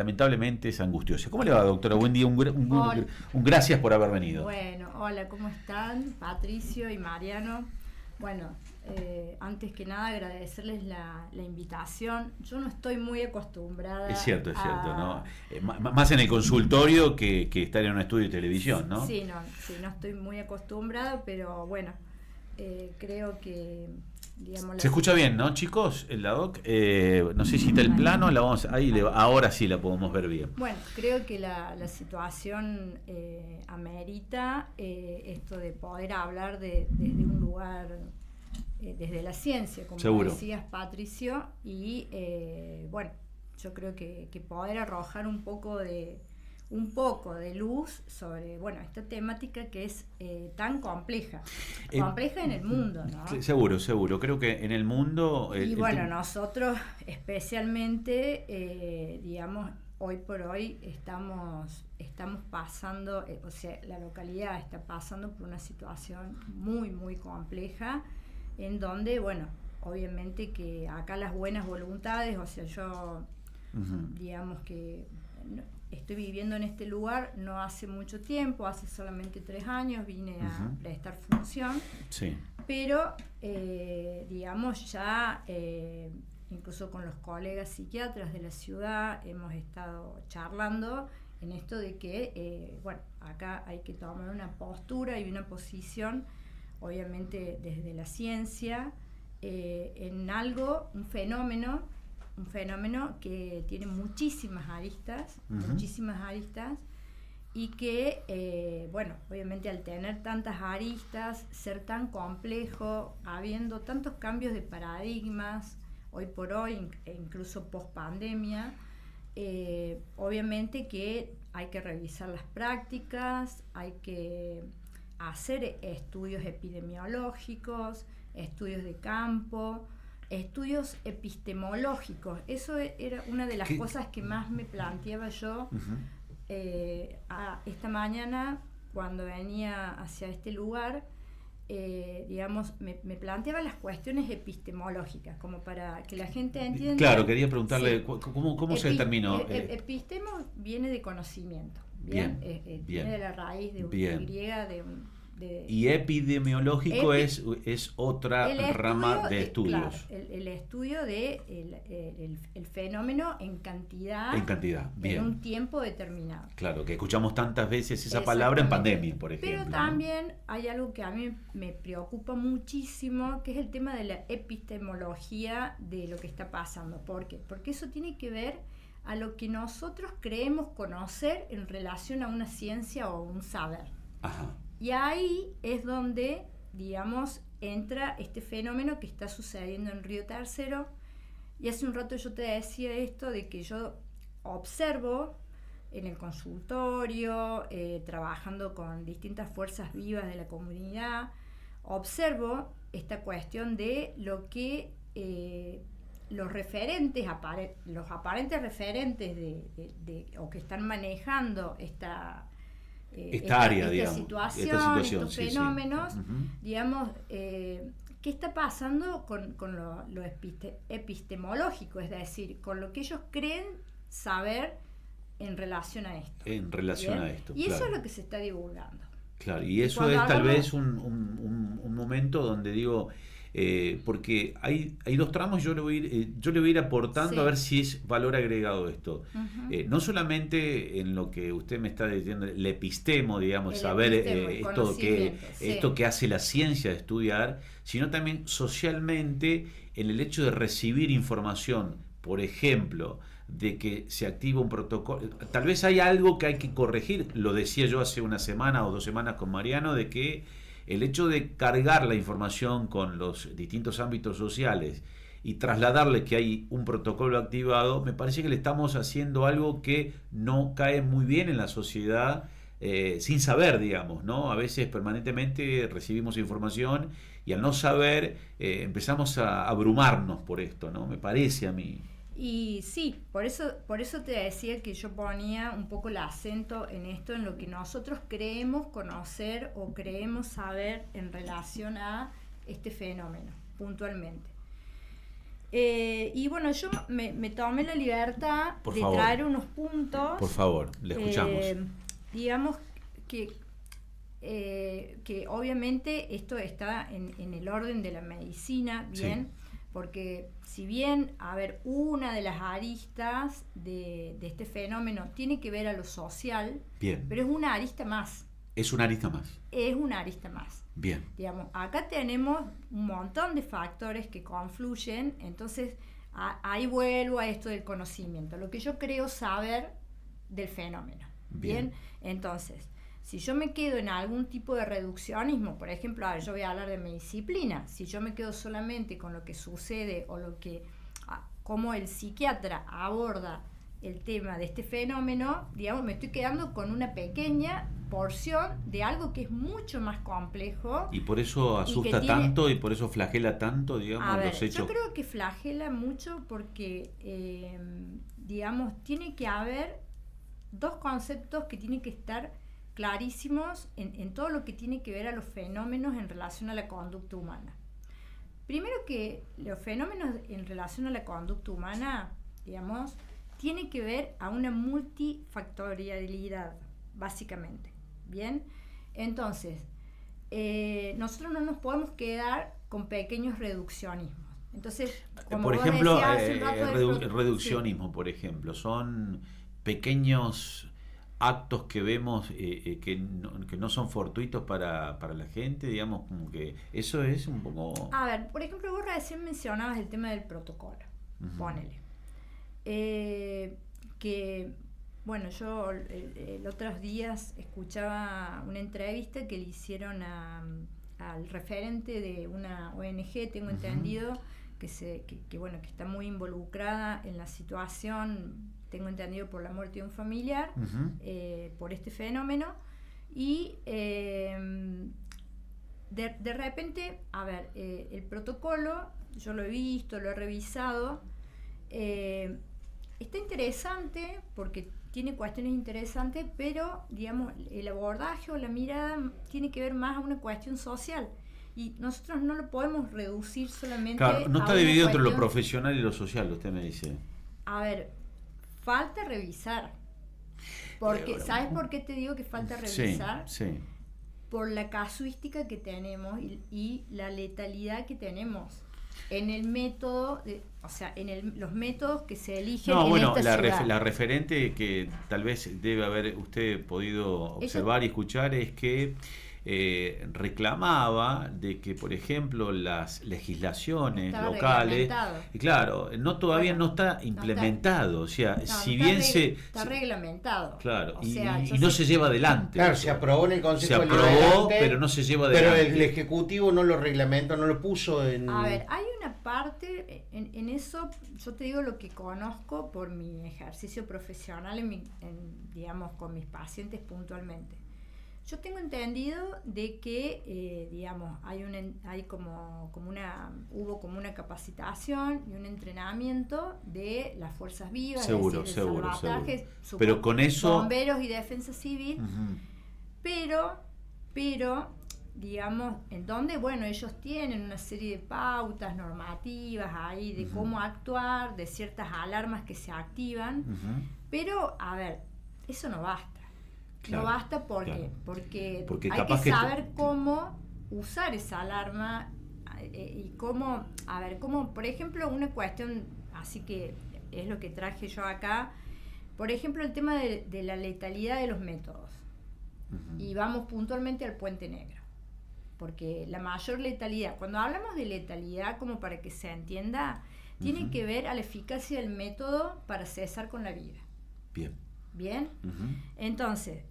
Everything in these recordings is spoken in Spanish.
lamentablemente es angustiosa. ¿Cómo le va, doctora? Buen día, Hola. un gracias por haber venido. Bueno, hola, ¿cómo están? Patricio y Mariano. Bueno, antes que nada agradecerles la invitación. Yo no estoy muy acostumbrada Es cierto, ¿no? Más en el consultorio que estar en un estudio de televisión, ¿no? Sí, no estoy muy acostumbrada, pero bueno, creo que, digamos... Se escucha bien, ¿no, chicos? La doc. No sé si está el plano, ahora sí la podemos ver bien. Bueno, creo que la situación amerita esto de poder hablar desde un lugar, desde la ciencia, como Seguro. decías, Patricio, y bueno, yo creo que poder arrojar un poco de luz sobre, bueno, esta temática que es tan compleja en el mundo, ¿no? Seguro, creo que en el mundo... Y bueno, nosotros especialmente, digamos, hoy por hoy estamos pasando, o sea, la localidad está pasando por una situación muy compleja, en donde, bueno, obviamente que acá las buenas voluntades, o sea, yo, digamos que estoy viviendo en este lugar no hace mucho tiempo, hace solamente 3 años vine a prestar función, sí. Pero, digamos, ya incluso con los colegas psiquiatras de la ciudad hemos estado charlando en esto de que, bueno, acá hay que tomar una postura y una posición, obviamente desde la ciencia, en algo, un fenómeno que tiene muchísimas aristas, y que, bueno, obviamente al tener tantas aristas, ser tan complejo, habiendo tantos cambios de paradigmas, hoy por hoy, e incluso post pandemia, obviamente que hay que revisar las prácticas, hay que hacer estudios epidemiológicos, estudios de campo, estudios epistemológicos. Eso era una de las cosas que más me planteaba yo esta mañana cuando venía hacia este lugar. Digamos, me planteaba las cuestiones epistemológicas, como para que la gente entienda. Claro, quería preguntarle, Sí. ¿cómo se determinó? Epistemo viene de conocimiento, viene de la raíz de griega y epidemiológico es otra rama de estudios. estudios. Claro, el estudio de el fenómeno en cantidad, bien. en un tiempo determinado. Claro, que escuchamos tantas veces esa palabra en pandemia, por ejemplo. Pero también hay algo que a mí me preocupa muchísimo, que es el tema de la epistemología de lo que está pasando. ¿Por qué? Porque eso tiene que ver a lo que nosotros creemos conocer en relación a una ciencia o un saber. Ajá. Y ahí es donde, digamos, entra este fenómeno que está sucediendo en Río Tercero. Y hace un rato yo te decía esto de que yo observo en el consultorio, trabajando con distintas fuerzas vivas de la comunidad, observo esta cuestión de lo que los aparentes referentes o que están manejando esta área, digamos, situación, estos fenómenos, digamos, ¿qué está pasando con lo epistemológico? Es decir, con lo que ellos creen saber en relación a esto. Y eso es lo que se está divulgando. Claro, y eso es tal vez un momento donde digo... porque hay dos tramos, yo le voy a ir aportando a ver si es valor agregado esto. No solamente en lo que usted me está diciendo, el epistemo, digamos, saber esto que hace la ciencia de estudiar, sino también socialmente en el hecho de recibir información, por ejemplo, de que se activa un protocolo. Tal vez hay algo que hay que corregir, lo decía yo hace una semana o 2 semanas con Mariano, de que el hecho de cargar la información con los distintos ámbitos sociales y trasladarle que hay un protocolo activado, me parece que le estamos haciendo algo que no cae muy bien en la sociedad, sin saber, digamos, ¿no? A veces permanentemente recibimos información y al no saber empezamos a abrumarnos por esto, ¿no? Me parece a mí. Y sí, por eso te decía que yo ponía un poco el acento en esto, en lo que nosotros creemos conocer o creemos saber en relación a este fenómeno, puntualmente. Y bueno, yo me tomé la libertad de traer unos puntos. Por favor, le escuchamos. Digamos que obviamente esto está en el orden de la medicina, ¿bien? Sí. Porque si bien, a ver, una de las aristas de este fenómeno tiene que ver a lo social, bien, pero es una arista más. Es una arista más. Es una arista más. Bien. Digamos, acá tenemos un montón de factores que confluyen, entonces ahí vuelvo a esto del conocimiento, lo que yo creo saber del fenómeno. Bien. Entonces, si yo me quedo en algún tipo de reduccionismo, por ejemplo, a ver, yo voy a hablar de mi disciplina, si yo me quedo solamente con lo que sucede o cómo el psiquiatra aborda el tema de este fenómeno, digamos, me estoy quedando con una pequeña porción de algo que es mucho más complejo. Y por eso asusta tanto y por eso flagela tanto, digamos, los hechos. Yo creo que flagela mucho porque, digamos, tiene que haber dos conceptos que tienen que estar clarísimos en todo lo que tiene que ver a los fenómenos en relación a la conducta humana. Primero que los fenómenos en relación a la conducta humana, digamos, tiene que ver a una multifactorialidad, básicamente. ¿Bien? Entonces, nosotros no nos podemos quedar con pequeños reduccionismos. Entonces, como por ejemplo, el reduccionismo, sí, por ejemplo, son pequeños actos que vemos que no son fortuitos para la gente, digamos, como que eso es un poco... A ver, por ejemplo, vos recién mencionabas el tema del protocolo, ponele. Que, bueno, yo el otros días escuchaba una entrevista que le hicieron al referente de una ONG, tengo entendido, que está muy involucrada en la situación, tengo entendido, por la muerte de un familiar, por este fenómeno, y de repente, a ver, el protocolo, yo lo he visto, lo he revisado, está interesante porque tiene cuestiones interesantes, pero, digamos, el abordaje o la mirada tiene que ver más a una cuestión social. Y nosotros no lo podemos reducir solamente. Claro, no está dividido entre lo profesional y lo social, usted me dice. A ver, falta revisar. Porque, ¿sabes por qué te digo que falta revisar? Sí. Por la casuística que tenemos y la letalidad que tenemos en el método, los métodos que se eligen en esta ciudad. La referente que tal vez debe haber usted podido observar y escuchar es que reclamaba de que, por ejemplo, las legislaciones locales, y claro, todavía no está implementado, o sea, si bien está reglamentado, claro, y no se lleva adelante. Claro, se aprobó en el Consejo Deliberante, pero no se lleva adelante. Pero el Ejecutivo no lo reglamentó, no lo puso en... A ver, hay una parte en eso, yo te digo lo que conozco por mi ejercicio profesional, digamos, con mis pacientes puntualmente. Yo tengo entendido de que, digamos, hubo como una capacitación y un entrenamiento de las fuerzas vivas, seguro. Pero con eso, bomberos y defensa civil, pero, digamos, en donde, bueno, ellos tienen una serie de pautas normativas ahí de cómo actuar, de ciertas alarmas que se activan, pero, a ver, eso no basta. Claro, no basta porque hay que saber cómo usar esa alarma y cómo, por ejemplo, una cuestión, así que es lo que traje yo acá, por ejemplo, el tema de la letalidad de los métodos. Y vamos puntualmente al Puente Negro, porque la mayor letalidad, cuando hablamos de letalidad, como para que se entienda, tiene que ver a la eficacia del método para cesar con la vida. Bien. Entonces,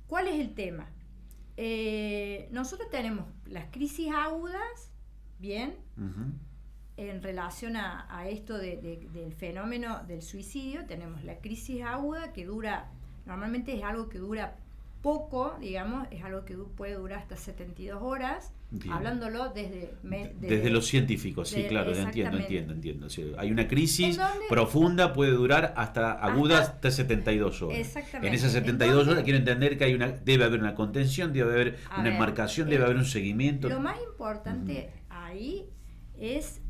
¿cuál es el tema? Nosotros tenemos las crisis agudas, bien, en relación a esto del fenómeno del suicidio. Tenemos la crisis aguda que normalmente es algo que dura poco, digamos, es algo que puede durar hasta 72 horas, bien, hablándolo desde los científicos, sí, claro, entiendo. O sea, hay una crisis profunda, puede durar hasta hasta 72 horas. Exactamente. En esas 72 horas quiero entender que debe haber una contención, debe haber una enmarcación, debe haber un seguimiento. Lo más importante ahí es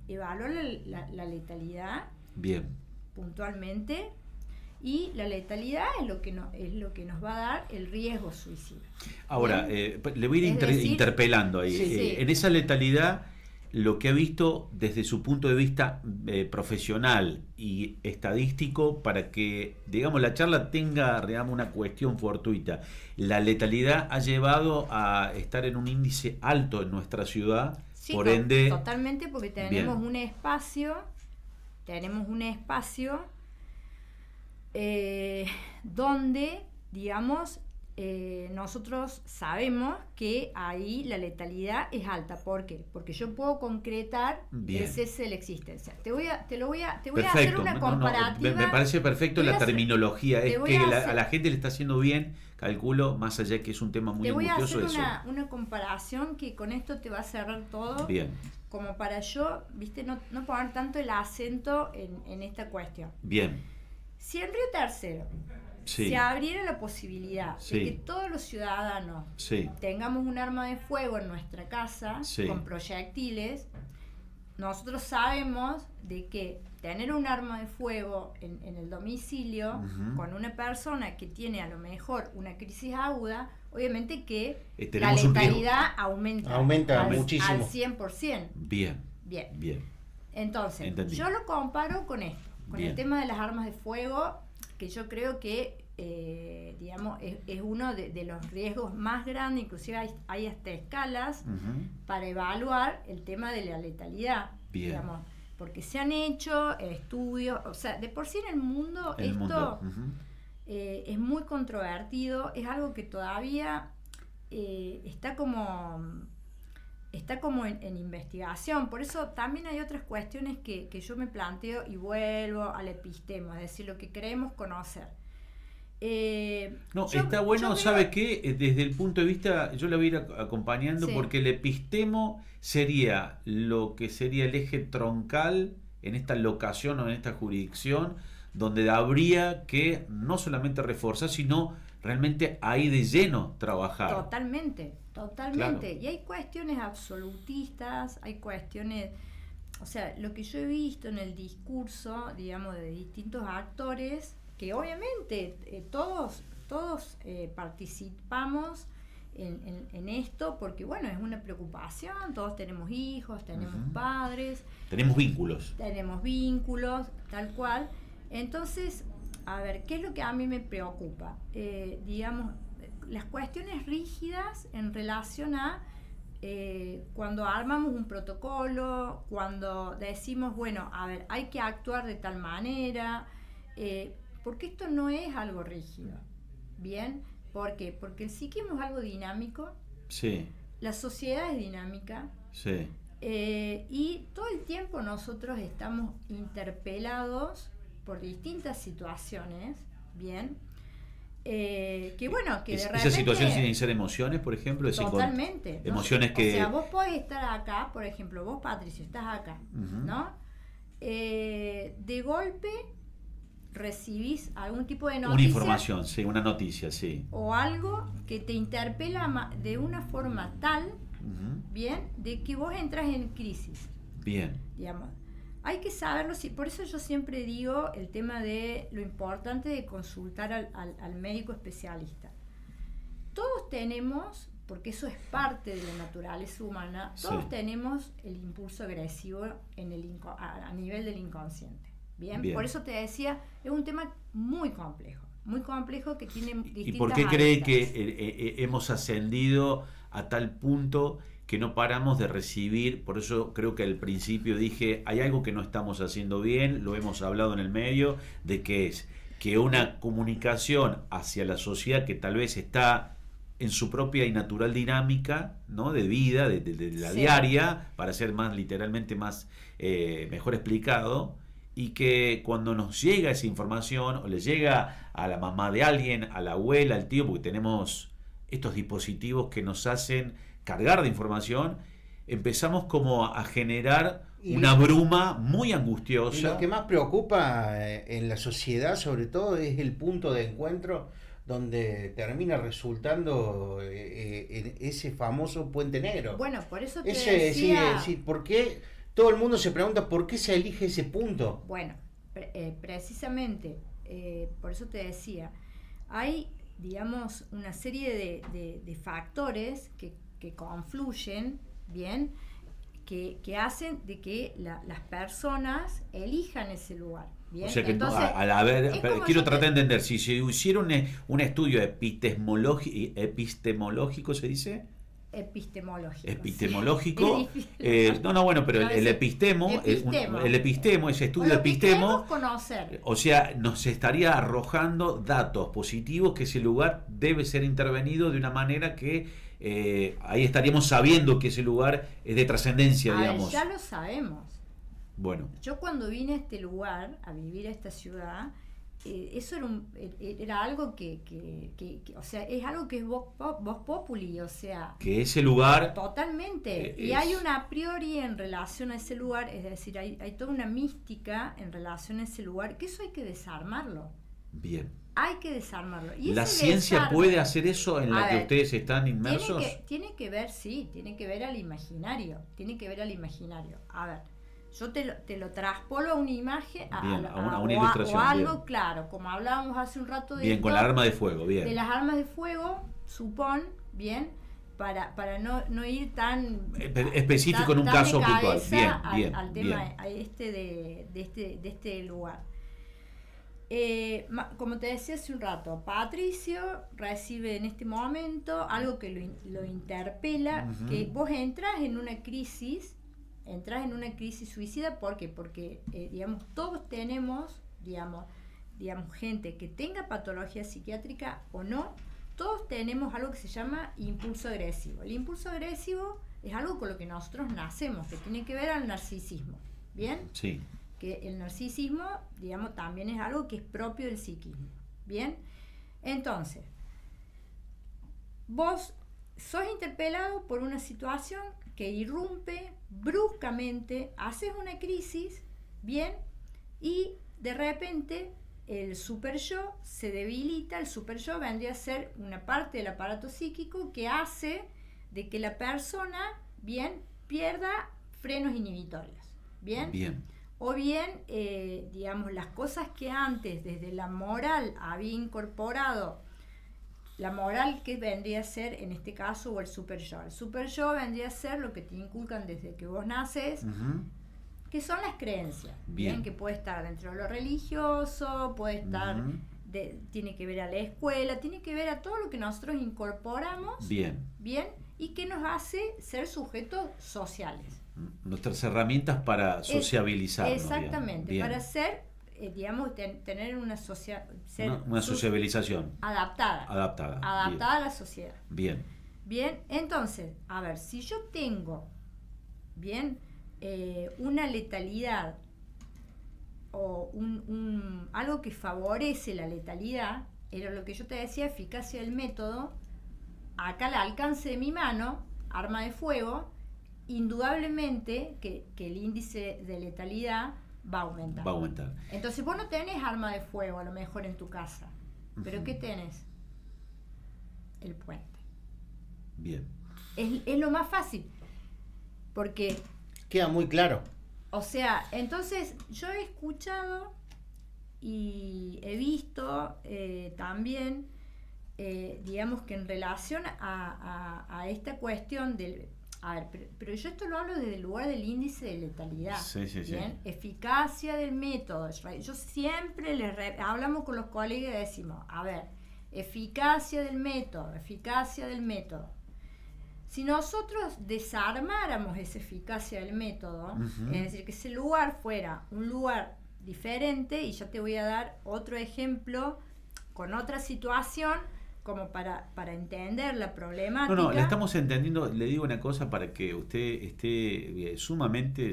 evaluar la letalidad Bien. puntualmente, y la letalidad es lo que nos va a dar el riesgo suicida. Ahora, le voy a ir interpelando ahí. Sí. En esa letalidad, lo que ha visto desde su punto de vista profesional y estadístico, para que, digamos, la charla tenga, digamos, una cuestión fortuita. La letalidad ha llevado a estar en un índice alto en nuestra ciudad, Sí, por ende... totalmente, porque tenemos un espacio donde, digamos, nosotros sabemos que ahí la letalidad es alta. ¿Por qué? Porque yo puedo concretar el cese de la existencia. Te voy a hacer una comparativa. Me parece perfecto la terminología. Es que a la gente le está haciendo bien, calculo, más allá que es un tema muy angustioso. Te voy a hacer una comparación que con esto te va a cerrar todo. Bien. Como para yo, viste, no poner tanto el acento en esta cuestión. Bien. Si en Río Tercero se abriera la posibilidad de que todos los ciudadanos tengamos un arma de fuego en nuestra casa con proyectiles, nosotros sabemos de que tener un arma de fuego en el domicilio con una persona que tiene a lo mejor una crisis aguda, obviamente que la letalidad aumenta muchísimo. Al 100%. Bien. Entonces, yo lo comparo con esto, con el tema de las armas de fuego, que yo creo que digamos, es uno de los riesgos más grandes. Inclusive hay hasta escalas para evaluar el tema de la letalidad, digamos, porque se han hecho estudios, o sea, de por sí en el mundo es muy controvertido, es algo que todavía está como en investigación. Por eso también hay otras cuestiones que yo me planteo y vuelvo al epistemo, es decir, lo que queremos conocer. Está bueno, ¿sabe qué? Desde el punto de vista, yo la voy a ir acompañando, porque el epistemo sería lo que sería el eje troncal en esta locación o en esta jurisdicción, donde habría que no solamente reforzar, sino realmente ahí de lleno trabajar. Totalmente. Claro. Y hay cuestiones absolutistas, hay cuestiones, o sea, lo que yo he visto en el discurso, digamos, de distintos actores, que obviamente todos participamos en esto, porque bueno, es una preocupación, todos tenemos hijos, tenemos padres. Tenemos vínculos, tal cual. Entonces, a ver, ¿qué es lo que a mí me preocupa? Digamos, las cuestiones rígidas en relación a cuando armamos un protocolo, cuando decimos, bueno, a ver, hay que actuar de tal manera, porque esto no es algo rígido. ¿Bien? ¿Por qué? Porque el psiquismo es algo dinámico, la sociedad es dinámica, y todo el tiempo nosotros estamos interpelados por distintas situaciones, ¿bien? Que bueno, que de repente... ¿Esa situación sin iniciar emociones, por ejemplo? Totalmente. Emociones que... O sea, vos podés estar acá, por ejemplo, vos, Patricio, estás acá, ¿no? De golpe recibís algún tipo de noticia. Una información, una noticia, o algo que te interpela de una forma tal, ¿bien? De que vos entras en crisis. Bien. Digamos. Hay que saberlo, por eso yo siempre digo el tema de lo importante de consultar al médico especialista. Todos tenemos, porque eso es parte de la naturaleza humana, todos tenemos el impulso agresivo a nivel del inconsciente. ¿Bien? Por eso te decía, es un tema muy complejo que tiene distintas ¿Y por qué cree que hemos ascendido a tal punto que no paramos de recibir? Por eso creo que al principio dije, hay algo que no estamos haciendo bien, lo hemos hablado en el medio, de que es que una comunicación hacia la sociedad que tal vez está en su propia y natural dinámica, ¿no? De vida, de la diaria, para ser más literalmente mejor explicado, y que cuando nos llega esa información o le llega a la mamá de alguien, a la abuela, al tío, porque tenemos estos dispositivos que nos hacen cargar de información, empezamos como a generar una bruma muy angustiosa. Y lo que más preocupa en la sociedad, sobre todo, es el punto de encuentro donde termina resultando ese famoso puente negro. Bueno, por eso te decía... ¿por qué todo el mundo se pregunta por qué se elige ese punto. Bueno, precisamente, por eso te decía, hay, digamos, una serie de factores que confluyen, ¿bien? Que hacen de que las personas elijan ese lugar. ¿Bien? O sea que entonces, quiero tratar de entender, si se hiciera un estudio epistemológico, ¿se dice? Epistemológico. Bueno, pero el epistemo, ese estudio epistemo, conocer. O sea, nos estaría arrojando datos positivos que ese lugar debe ser intervenido de una manera que ahí estaríamos sabiendo que ese lugar es de trascendencia, digamos. Ya lo sabemos. Bueno. Yo cuando vine a este lugar, a vivir a esta ciudad, eso era algo que, o sea, es algo que es voz populi, o sea... Que ese lugar... Totalmente. Y hay una a priori en relación a ese lugar, es decir, hay toda una mística en relación a ese lugar, que eso hay que desarmarlo. Bien. Hay que desarmarlo. Y ¿La ciencia puede hacer eso en la que ustedes están inmersos? Tiene que ver, sí, tiene que ver al imaginario. A ver, yo te lo traspolo a una imagen, a una ilustración. O algo, bien. Claro, como hablábamos hace un rato de... Bien, con la arma de fuego, bien. De las armas de fuego, bien, para no ir tan... específico en un caso puntual. Bien, al tema de este lugar. Como te decía hace un rato, Patricio recibe en este momento algo que lo interpela, que vos entras en una crisis suicida. ¿Por qué? Porque digamos, todos tenemos, digamos, gente que tenga patología psiquiátrica o no, todos tenemos algo que se llama impulso agresivo. El impulso agresivo es algo con lo que nosotros nacemos, que tiene que ver al narcisismo, ¿bien? Sí. Que el narcisismo, digamos, también es algo que es propio del psiquismo, ¿bien? Entonces, vos sos interpelado por una situación que irrumpe bruscamente, haces una crisis, ¿bien? Y de repente el super yo se debilita. El super yo vendría a ser una parte del aparato psíquico que hace de que la persona, ¿bien?, pierda frenos inhibitorios, ¿bien? Bien. O bien, digamos, las cosas que antes desde la moral había incorporado, la moral que vendría a ser, en este caso, o el super yo. El super yo vendría a ser lo que te inculcan desde que vos naces, que son las creencias. Bien. Que puede estar dentro de lo religioso, puede estar, tiene que ver a la escuela, tiene que ver a todo lo que nosotros incorporamos. Bien, y que nos hace ser sujetos sociales. Nuestras herramientas para sociabilizarnos. Exactamente, bien. Para ser, digamos, tener una sociabilización adaptada bien. A la sociedad. Bien, entonces, a ver, si yo tengo una letalidad o algo que favorece la letalidad, era lo que yo te decía, eficacia del método, acá al alcance de mi mano, arma de fuego, indudablemente que el índice de letalidad va a aumentar. Entonces vos no tenés arma de fuego a lo mejor en tu casa, pero ¿qué tenés? El puente. Bien. Es lo más fácil, porque... Queda muy claro. O sea, entonces yo he escuchado y he visto también, digamos que en relación a esta cuestión del... A ver, pero yo esto lo hablo desde el lugar del índice de letalidad. Sí. Eficacia del método. Yo siempre hablamos con los colegas y decimos, a ver, eficacia del método. Si nosotros desarmáramos esa eficacia del método, es decir, que ese lugar fuera un lugar diferente, y ya te voy a dar otro ejemplo con otra situación, como para entender la problemática. No, la estamos entendiendo. Le digo una cosa para que usted esté sumamente,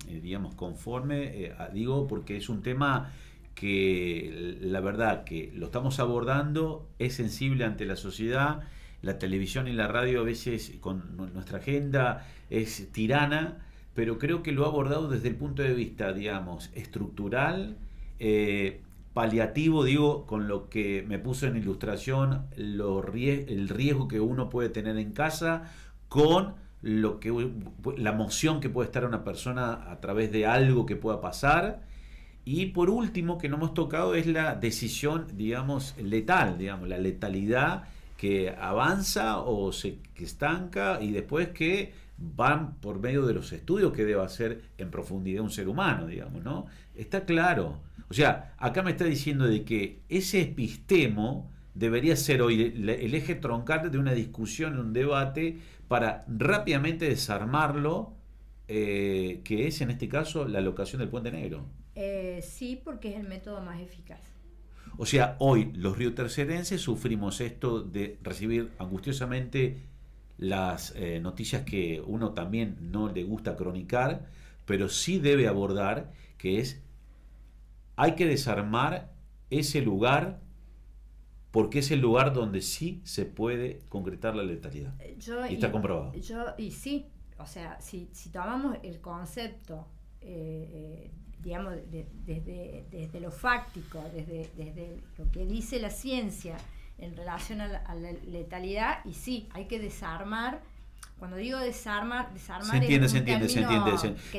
digamos, conforme. Digo, porque es un tema que la verdad que lo estamos abordando, es sensible ante la sociedad. La televisión y la radio a veces con nuestra agenda es tirana, pero creo que lo ha abordado desde el punto de vista, digamos, estructural, paliativo, digo, con lo que me puso en ilustración, el riesgo que uno puede tener en casa, con la emoción que puede estar una persona a través de algo que pueda pasar. Y por último, que no hemos tocado, es la decisión, digamos, letal, digamos, la letalidad que avanza o que estanca y después que van por medio de los estudios que debe hacer en profundidad un ser humano, digamos, ¿no? Está claro. O sea, acá me está diciendo de que ese epistemo debería ser hoy el eje troncal de una discusión, un debate, para rápidamente desarmarlo, que es en este caso la locación del Puente Negro. Sí, porque es el método más eficaz. O sea, hoy los riotercerenses sufrimos esto de recibir angustiosamente las noticias que uno también no le gusta cronicar, pero sí debe abordar, que es, hay que desarmar ese lugar porque es el lugar donde sí se puede concretar la letalidad. Y está comprobado. Y sí, o sea, si tomamos el concepto, digamos, desde lo fáctico, desde lo que dice la ciencia en relación a la letalidad, y sí, hay que desarmar. Cuando digo desarmar se entiende.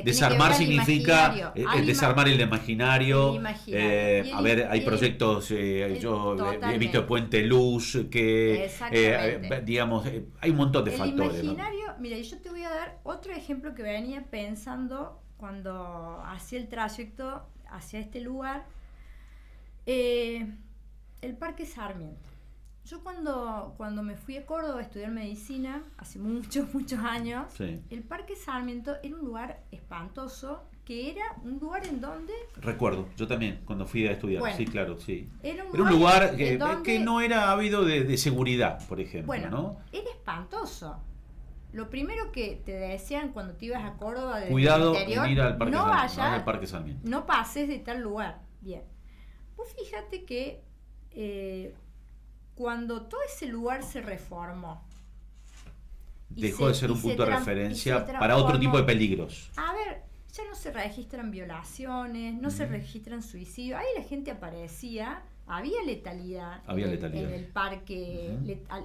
Desarmar significa desarmar el imaginario. A ver, hay proyectos, yo he visto el Puente Luz, que digamos, hay un montón de factores. El imaginario, ¿no? Mira, yo te voy a dar otro ejemplo que venía pensando cuando hacía el trayecto hacia este lugar. El Parque Sarmiento. Yo cuando me fui a Córdoba a estudiar medicina, hace muchos años, sí. El Parque Sarmiento era un lugar espantoso, que era un lugar en donde... Recuerdo, yo también, cuando fui a estudiar, bueno, sí, claro, sí. Era un lugar que no era ávido de seguridad, por ejemplo, bueno, ¿no? Era espantoso. Lo primero que te decían cuando te ibas a Córdoba del cuidado, interior, mira al no vayas, al Parque Sarmiento. No pases de tal lugar. Bien. Pues fíjate que... cuando todo ese lugar se reformó, dejó de ser un punto de referencia para otro tipo de peligros. A ver, ya no se registran violaciones, no se registran suicidios. Ahí la gente aparecía, había letalidad. En el parque,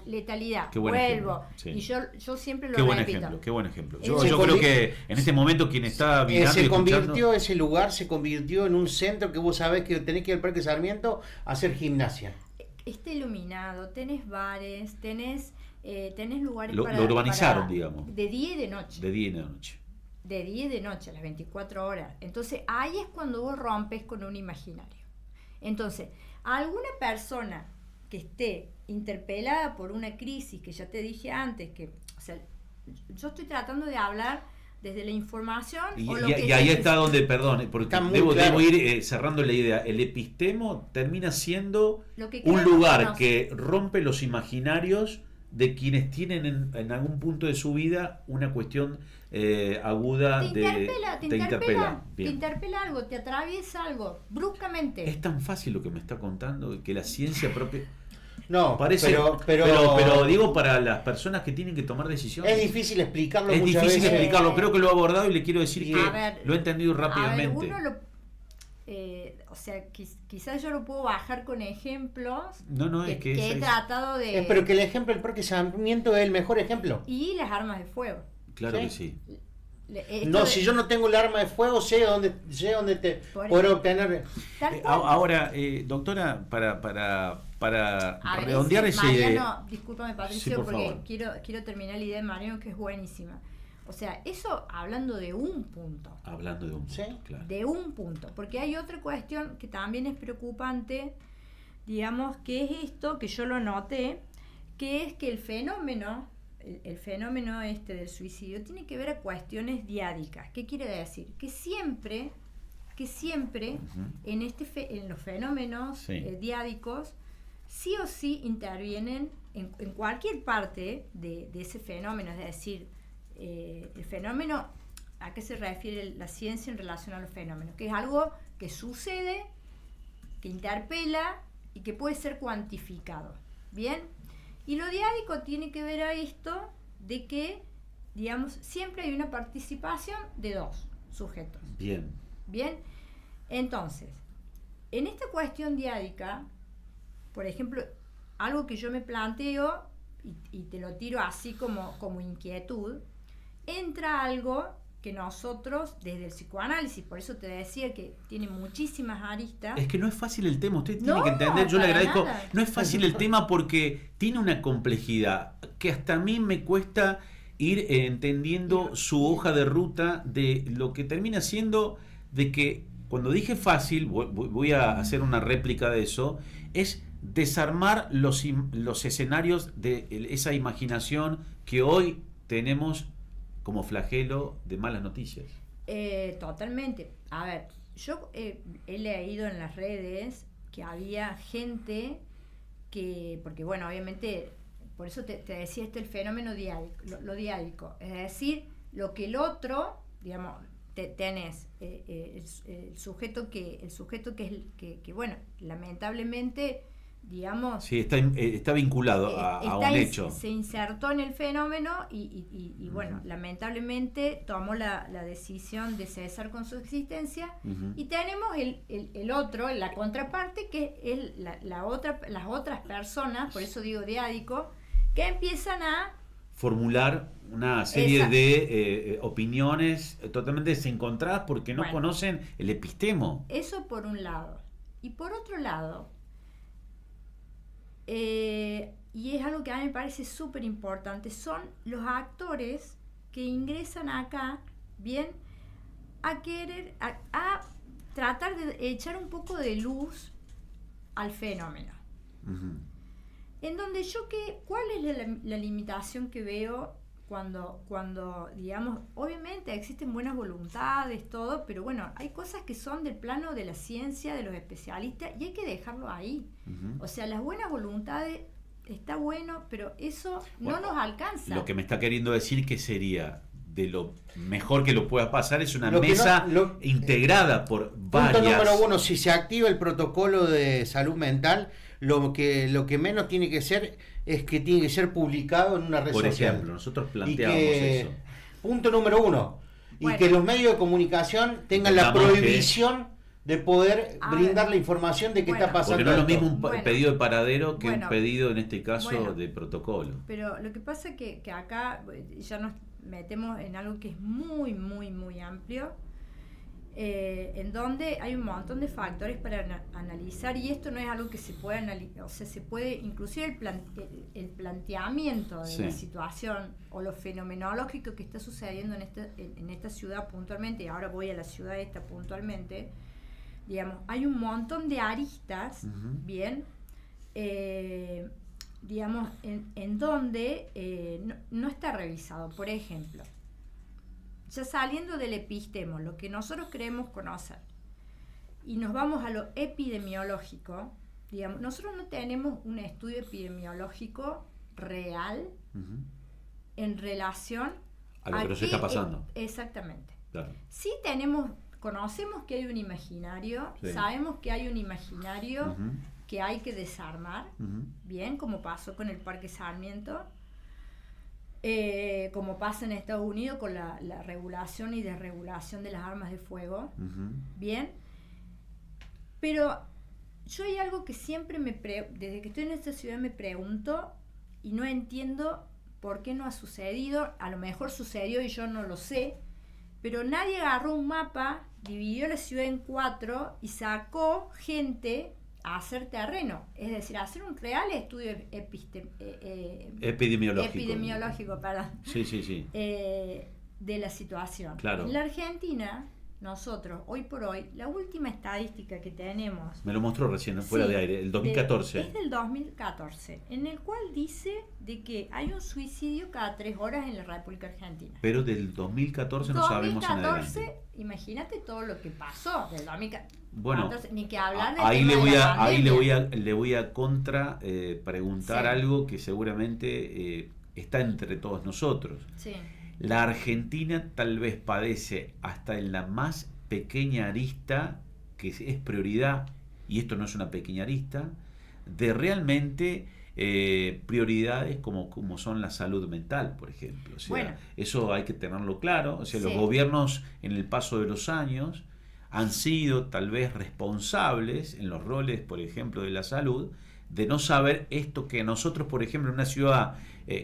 letalidad. Qué buen vuelvo. Ejemplo, sí. Y yo siempre lo qué buen repito. Ejemplo, qué buen ejemplo. Yo creo que en este momento quien está mirando ese lugar se convirtió en un centro que vos sabés que tenés que ir al Parque Sarmiento a hacer gimnasia. Está iluminado, tenés bares, tenés lugares lo urbanizaron, digamos. De día y de noche. De día y de noche. De día y de noche, las 24 horas. Entonces, ahí es cuando vos rompes con un imaginario. Entonces, alguna persona que esté interpelada por una crisis, que ya te dije antes, que, o sea, yo estoy tratando de hablar desde la información. Y ahí está donde, perdón, porque debo ir cerrando la idea. El epistemo termina siendo un lugar que rompe los imaginarios de quienes tienen en algún punto de su vida una cuestión aguda te interpela algo, te atraviesa algo bruscamente. Es tan fácil lo que me está contando que la ciencia propia... No, parece, pero digo, para las personas que tienen que tomar decisiones. Es difícil explicarlo. Es difícil explicarlo. Creo que lo he abordado y le quiero decir que lo he entendido rápidamente. O sea, quizás yo lo puedo bajar con ejemplos. Que he tratado de. Pero que el ejemplo del Parque Sarmiento es el mejor ejemplo. Y las armas de fuego. Claro que sí. Si yo no tengo el arma de fuego, sé dónde te puedo obtener. Ahora, doctora, para redondear esa idea. Mariano, discúlpame, Patricio, porque quiero terminar la idea de Mariano, que es buenísima. O sea, eso hablando de un punto. Claro. De un punto. Porque hay otra cuestión que también es preocupante, digamos, que es esto, que yo lo noté, que es que el fenómeno del suicidio tiene que ver a cuestiones diádicas. ¿Qué quiere decir? Que siempre en los fenómenos diádicos, sí o sí intervienen en cualquier parte de ese fenómeno, es decir, el fenómeno, ¿a qué se refiere la ciencia en relación a los fenómenos? Que es algo que sucede, que interpela y que puede ser cuantificado. ¿Bien? Y lo diádico tiene que ver a esto de que, digamos, siempre hay una participación de dos sujetos. Bien. Entonces, en esta cuestión diádica, por ejemplo, algo que yo me planteo y te lo tiro así como inquietud, entra algo que nosotros, desde el psicoanálisis, por eso te decía que tiene muchísimas aristas. Es que no es fácil el tema, usted tiene No, que entender, yo le para agradezco, nada. no es fácil el tema porque tiene una complejidad que hasta a mí me cuesta ir entendiendo su hoja de ruta de lo que termina siendo, de que cuando dije fácil, voy a hacer una réplica de eso, es desarmar los escenarios de esa imaginación que hoy tenemos como flagelo de malas noticias. Totalmente. A ver, yo he leído en las redes que había gente que, porque bueno, obviamente, por eso te decía el fenómeno diádico, lo diádico, es decir, lo que el otro, digamos, tenés el sujeto que bueno, lamentablemente, digamos, sí, está vinculado a un hecho. Se insertó en el fenómeno y bueno, lamentablemente tomó la decisión de cesar con su existencia. Y tenemos el otro, la contraparte, que es las otras personas, por eso digo diádico, que empiezan a formular una serie de opiniones totalmente desencontradas porque no conocen el epistemo. Eso por un lado. Y por otro lado, y es algo que a mí me parece súper importante, son los actores que ingresan acá, bien, a tratar de echar un poco de luz al fenómeno. En donde ¿cuál es la limitación que veo cuando, digamos, obviamente existen buenas voluntades, todo, pero bueno, hay cosas que son del plano de la ciencia, de los especialistas, y hay que dejarlo ahí. O sea, las buenas voluntades está bueno, pero eso no nos alcanza. Lo que me está queriendo decir que sería de lo mejor que lo pueda pasar es una mesa integrada por varias. Punto número 1, si se activa el protocolo de salud mental, lo que menos tiene que ser es que tiene que ser publicado en una red social. Por ejemplo, nosotros planteamos eso. Punto número 1, y que los medios de comunicación tengan la prohibición de poder brindar la información de qué está pasando. Porque no es lo mismo un pedido de paradero que un pedido, en este caso, de protocolo. Pero lo que pasa es que acá ya nos metemos en algo que es muy, muy, muy amplio, en donde hay un montón de factores para analizar, y esto no es algo que se puede analizar, o sea, se puede, inclusive el planteamiento de la situación o lo fenomenológico que está sucediendo en esta ciudad puntualmente, y ahora voy a la ciudad esta puntualmente, digamos, hay un montón de aristas, bien, digamos, en donde no está revisado. Por ejemplo, ya saliendo del epistemo, lo que nosotros queremos conocer, y nos vamos a lo epidemiológico, digamos, nosotros no tenemos un estudio epidemiológico real en relación a lo que nos está pasando. Exactamente. Claro. Sí conocemos que hay un imaginario, sabemos que hay un imaginario que hay que desarmar, bien, como pasó con el Parque Sarmiento, como pasa en Estados Unidos con la regulación y desregulación de las armas de fuego, bien, pero yo hay algo que siempre desde que estoy en esta ciudad me pregunto y no entiendo por qué no ha sucedido. A lo mejor sucedió y yo no lo sé, pero nadie agarró un mapa, dividió la ciudad en 4 y sacó gente a hacer terreno, es decir, a hacer un real estudio epidemiológico, perdón, de la situación. Claro. En la Argentina, nosotros, hoy por hoy, la última estadística que tenemos... Me lo mostró recién, fuera de aire, el 2014. Es del 2014, en el cual dice de que hay un suicidio cada 3 horas en la República Argentina. Pero del 2014 no sabemos en adelante. Imagínate todo lo que pasó del 2014. Bueno, ni que hablar de ahí le voy a contra preguntar algo que seguramente está entre todos nosotros. Sí. La Argentina tal vez padece hasta en la más pequeña arista, que es prioridad, y esto no es una pequeña arista, de realmente prioridades como son la salud mental, por ejemplo. O sea, eso hay que tenerlo claro. O sea, los gobiernos en el paso de los años han sido tal vez responsables en los roles, por ejemplo, de la salud, de no saber esto que nosotros, por ejemplo, en una ciudad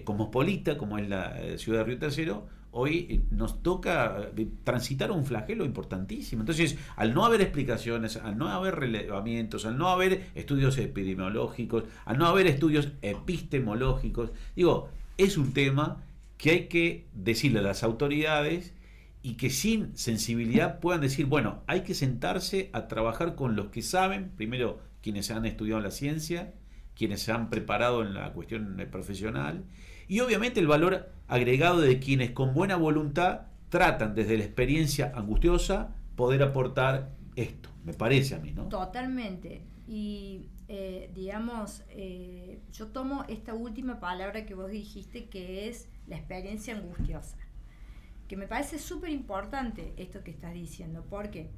cosmopolita como es la ciudad de Río Tercero, hoy nos toca transitar un flagelo importantísimo. Entonces, al no haber explicaciones, al no haber relevamientos, al no haber estudios epidemiológicos, al no haber estudios epistemológicos, digo, es un tema que hay que decirle a las autoridades y que sin sensibilidad puedan decir, bueno, hay que sentarse a trabajar con los que saben, primero quienes han estudiado la ciencia, quienes se han preparado en la cuestión profesional, y obviamente el valor agregado de quienes con buena voluntad tratan desde la experiencia angustiosa poder aportar esto, me parece a mí, ¿no? Totalmente. Y yo tomo esta última palabra que vos dijiste, que es la experiencia angustiosa, que me parece súper importante esto que estás diciendo. ¿Por qué?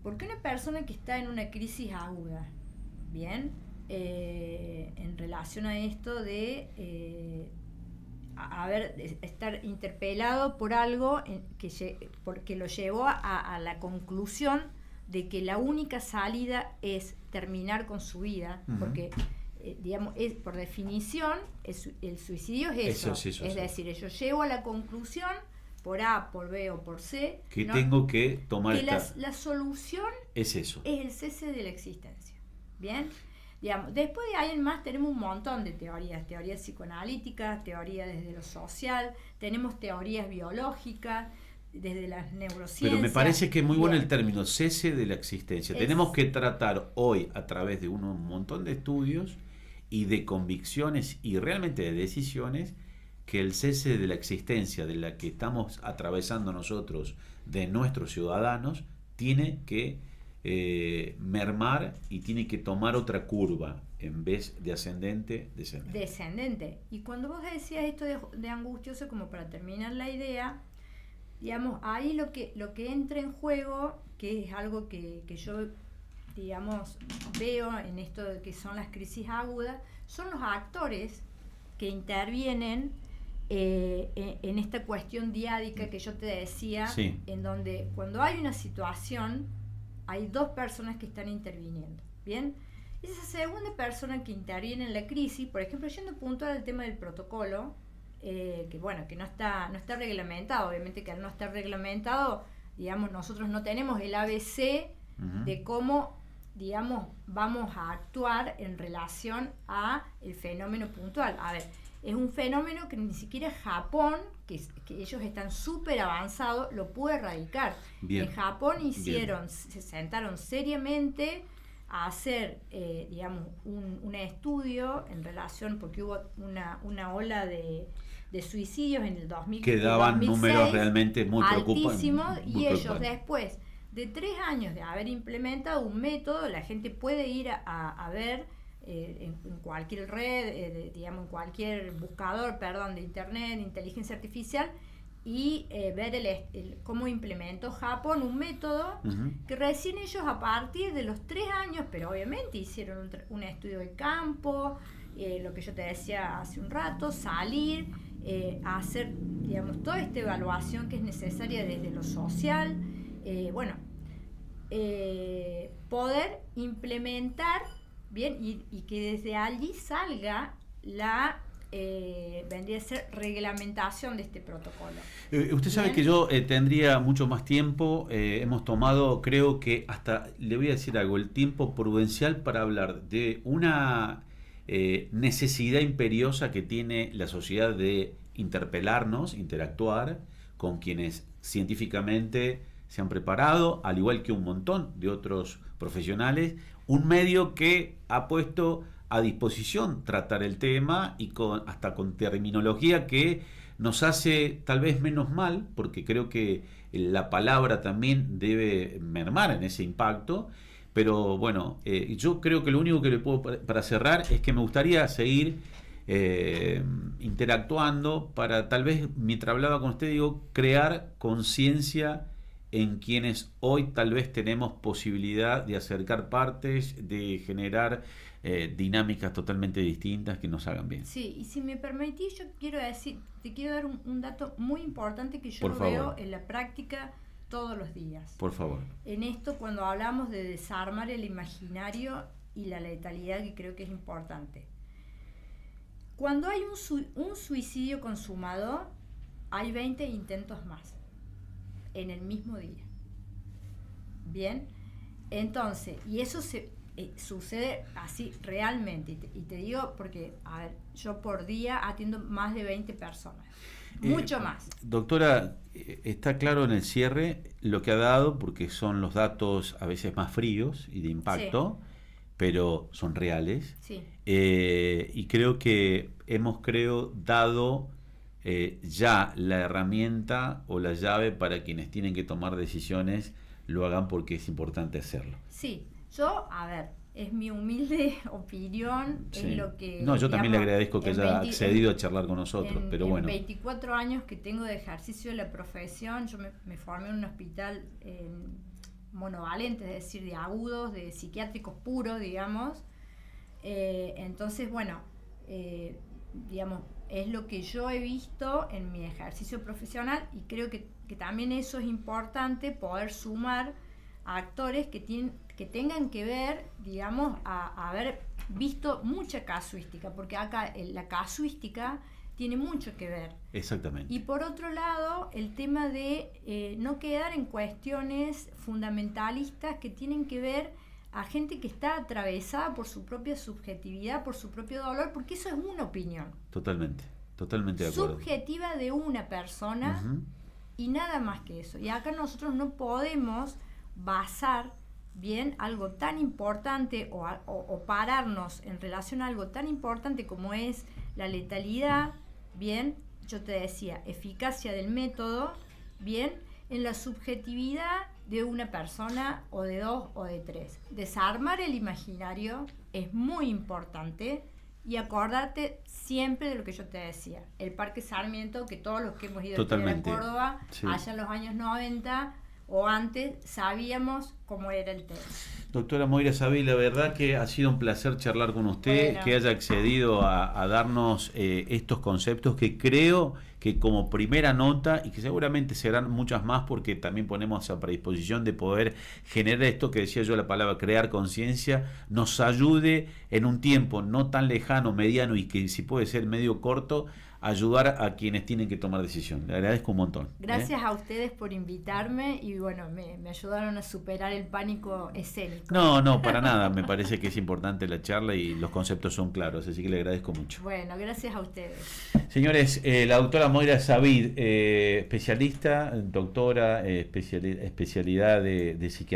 Porque una persona que está en una crisis aguda, bien, en relación a esto de estar interpelado por algo porque lo llevó a la conclusión de que la única salida es terminar con su vida, porque por definición el suicidio es eso. Es decir, yo llego a la conclusión por A, por B o por C que ¿no? Tengo que tomar que la solución es eso, es el cese de la existencia. Bien, después de ahí en más tenemos un montón de teorías psicoanalíticas, teorías desde lo social, tenemos teorías biológicas, desde las neurociencias. Pero me parece que es muy bueno el término cese de la existencia. Tenemos que tratar hoy a través de un montón de estudios y de convicciones y realmente de decisiones que el cese de la existencia de la que estamos atravesando nosotros, de nuestros ciudadanos, tiene que mermar y tiene que tomar otra curva en vez de ascendente, descendente. Y cuando vos decías esto de angustioso, como para terminar la idea, ahí lo que entra en juego, que es algo que yo veo en esto de que son las crisis agudas, son los actores que intervienen en esta cuestión diádica que yo te decía, sí. En donde cuando hay una situación hay dos personas que están interviniendo, ¿bien? Esa segunda persona que interviene en la crisis, por ejemplo, yendo puntual al tema del protocolo, que no está reglamentado, obviamente que al no estar reglamentado, nosotros no tenemos el ABC de cómo, vamos a actuar en relación a el fenómeno puntual. A ver, es un fenómeno que ni siquiera Japón, que ellos están súper avanzados, lo puede erradicar. Bien. En Japón se sentaron seriamente a hacer, un estudio en relación, porque hubo una ola de suicidios en el 2000, que daban 2006, números realmente muy altísimos, y ellos después de 3 años de haber implementado un método, la gente puede ir a ver en cualquier red, en cualquier buscador, de internet, de inteligencia artificial, y ver cómo implementó Japón un método que recién ellos a partir de los 3 años, pero obviamente hicieron un estudio de campo, lo que yo te decía hace un rato, salir a hacer toda esta evaluación que es necesaria desde lo social, poder implementar bien y que desde allí salga la vendría a ser reglamentación de este protocolo. Usted sabe que yo tendría mucho más tiempo, hemos tomado, creo que hasta, le voy a decir algo, el tiempo prudencial para hablar de una necesidad imperiosa que tiene la sociedad de interpelarnos, interactuar con quienes científicamente se han preparado, al igual que un montón de otros profesionales, un medio que ha puesto a disposición tratar el tema y hasta con terminología que nos hace tal vez menos mal, porque creo que la palabra también debe mermar en ese impacto, pero bueno, yo creo que lo único que le puedo para cerrar es que me gustaría seguir interactuando para tal vez, mientras hablaba con usted, crear conciencia en quienes hoy tal vez tenemos posibilidad de acercar partes, de generar dinámicas totalmente distintas que nos hagan bien. Sí, y si me permitís, yo te quiero dar un dato muy importante que yo lo veo en la práctica todos los días. Por favor. En esto, cuando hablamos de desarmar el imaginario y la letalidad, que creo que es importante. Cuando hay un suicidio consumado, hay 20 intentos más en el mismo día. Bien, entonces, y eso sucede así realmente, y te digo porque, a ver, yo por día atiendo más de 20 personas, mucho más. Doctora, está claro en el cierre lo que ha dado, porque son los datos a veces más fríos y de impacto, sí, pero son reales. Sí. Y creo que hemos dado ya la herramienta o la llave para quienes tienen que tomar decisiones lo hagan, porque es importante hacerlo. Sí, yo, a ver, es mi humilde opinión, sí, es lo que... No, yo también le agradezco que haya accedido a charlar con nosotros, pero bueno. En 24 años que tengo de ejercicio de la profesión, yo me formé en un hospital monovalente, es decir, de agudos, de psiquiátricos puros, digamos. Entonces, bueno, digamos, es lo que yo he visto en mi ejercicio profesional, y creo que también eso es importante, poder sumar a actores que tengan que ver, digamos, a haber visto mucha casuística, porque acá la casuística tiene mucho que ver. Exactamente. Y por otro lado, el tema de no quedar en cuestiones fundamentalistas que tienen que ver a gente que está atravesada por su propia subjetividad, por su propio dolor, porque eso es una opinión. Totalmente de acuerdo. Subjetiva de una persona, uh-huh, y nada más que eso. Y acá nosotros no podemos basar bien algo tan importante o pararnos en relación a algo tan importante como es la letalidad, bien, yo te decía, eficacia del método, bien, en la subjetividad de una persona o de dos o de tres. Desarmar el imaginario es muy importante, y acordarte siempre de lo que yo te decía, el Parque Sarmiento, que todos los que hemos ido a Córdoba, sí, allá en los años 90 o antes, sabíamos cómo era el tema. Doctora Moira Sabí, la verdad que ha sido un placer charlar con usted, bueno, que haya accedido a darnos estos conceptos que creo que como primera nota, y que seguramente serán muchas más, porque también ponemos a predisposición de poder generar esto que decía yo, la palabra crear conciencia, nos ayude en un tiempo no tan lejano, mediano, y que si puede ser medio corto, ayudar a quienes tienen que tomar decisión. Le agradezco un montón. Gracias a ustedes por invitarme, y bueno, me ayudaron a superar el pánico escénico. No, para nada. Me parece que es importante la charla y los conceptos son claros, así que le agradezco mucho. Bueno, gracias a ustedes. Señores, la doctora Moira Sabí, especialista, doctora, especialidad de psiquiatría.